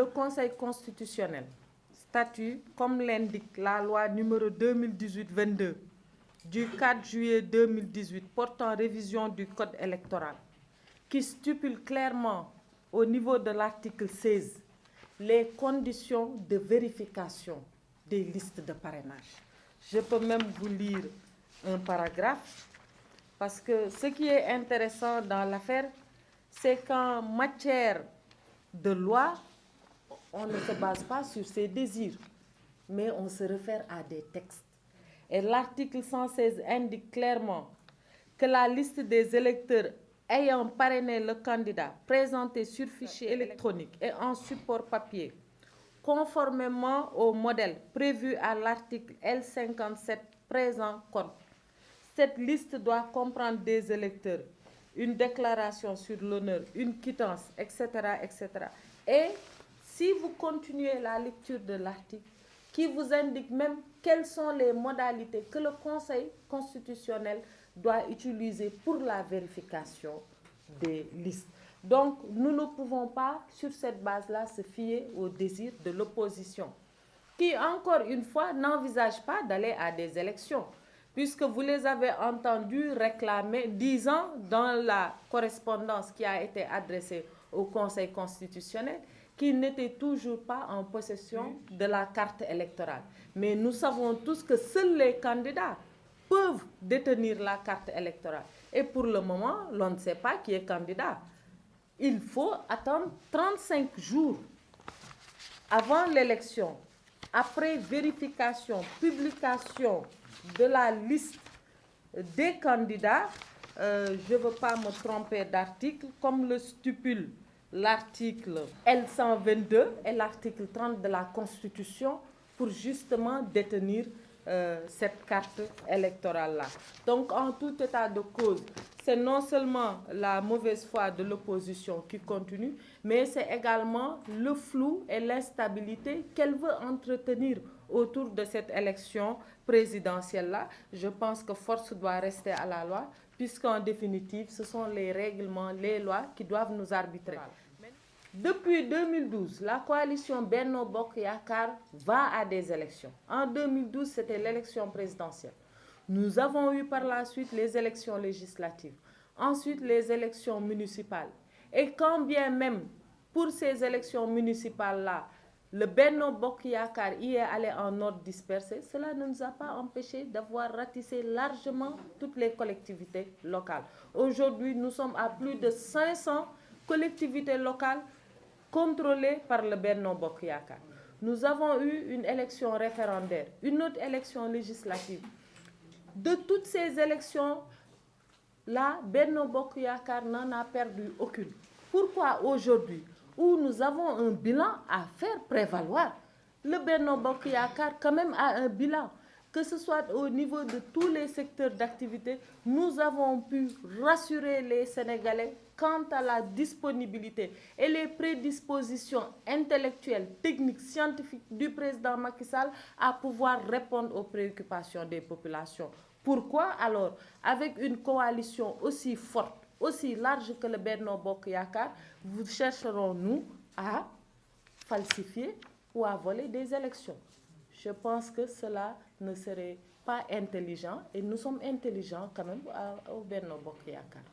le Conseil constitutionnel statue, comme l'indique la loi numéro 2018-22 du 4 juillet 2018 portant révision du code électoral, qui stipule clairement au niveau de l'article 16 les conditions de vérification des listes de parrainage. Je peux même vous lire un paragraphe, parce que ce qui est intéressant dans l'affaire, c'est qu'en matière de loi, on ne se base pas sur ses désirs, mais on se réfère à des textes. Et l'article 116 indique clairement que la liste des électeurs ayant parrainé le candidat présenté sur fichier électronique et en support papier, conformément au modèle prévu à l'article L57 présent code. Cette liste doit comprendre des électeurs, une déclaration sur l'honneur, une quittance, etc., etc. Et si vous continuez la lecture de l'article, qui vous indique même quelles sont les modalités que le Conseil constitutionnel doit utiliser pour la vérification des listes. Donc, nous ne pouvons pas, sur cette base-là, se fier au désir de l'opposition, qui, encore une fois, n'envisage pas d'aller à des élections, puisque vous les avez entendus réclamer, disant dans la correspondance qui a été adressée au Conseil constitutionnel, qu'ils n'étaient toujours pas en possession de la carte électorale. Mais nous savons tous que seuls les candidats peuvent détenir la carte électorale. Et pour le moment, l'on ne sait pas qui est candidat. Il faut attendre 35 jours avant l'élection, après vérification, publication de la liste des candidats. Je ne veux pas me tromper d'article, comme le stipule l'article L122 et l'article 30 de la Constitution, pour justement détenir cette carte électorale-là. Donc, en tout état de cause, c'est non seulement la mauvaise foi de l'opposition qui continue, mais c'est également le flou et l'instabilité qu'elle veut entretenir autour de cette élection présidentielle-là. Je pense que force doit rester à la loi, puisqu'en définitive, ce sont les règlements, les lois qui doivent nous arbitrer. Depuis 2012, la coalition Benno Bokk Yakaar va à des élections. En 2012, c'était l'élection présidentielle. Nous avons eu par la suite les élections législatives, ensuite les élections municipales. Et quand bien même, pour ces élections municipales-là, le Benno Bokk Yakaar y est allé en ordre dispersé, cela ne nous a pas empêché d'avoir ratissé largement toutes les collectivités locales. Aujourd'hui, nous sommes à plus de 500 collectivités locales contrôlées par le Benno Bokk Yakaar. Nous avons eu une élection référendaire, une autre élection législative. De toutes ces élections-là, Benno Bokk Yakaar n'en a perdu aucune. Pourquoi aujourd'hui, où nous avons un bilan à faire prévaloir, le Benno Bokk Yakaar quand même a un bilan, que ce soit au niveau de tous les secteurs d'activité, nous avons pu rassurer les Sénégalais quant à la disponibilité et les prédispositions intellectuelles, techniques, scientifiques du président Macky Sall à pouvoir répondre aux préoccupations des populations. Pourquoi alors, avec une coalition aussi forte, aussi large que le Benno Bokk Yakaar, vous chercherons-nous à falsifier ou à voler des élections? Je pense que cela ne serait pas intelligent, et nous sommes intelligents quand même au Benno Bokk Yakaar.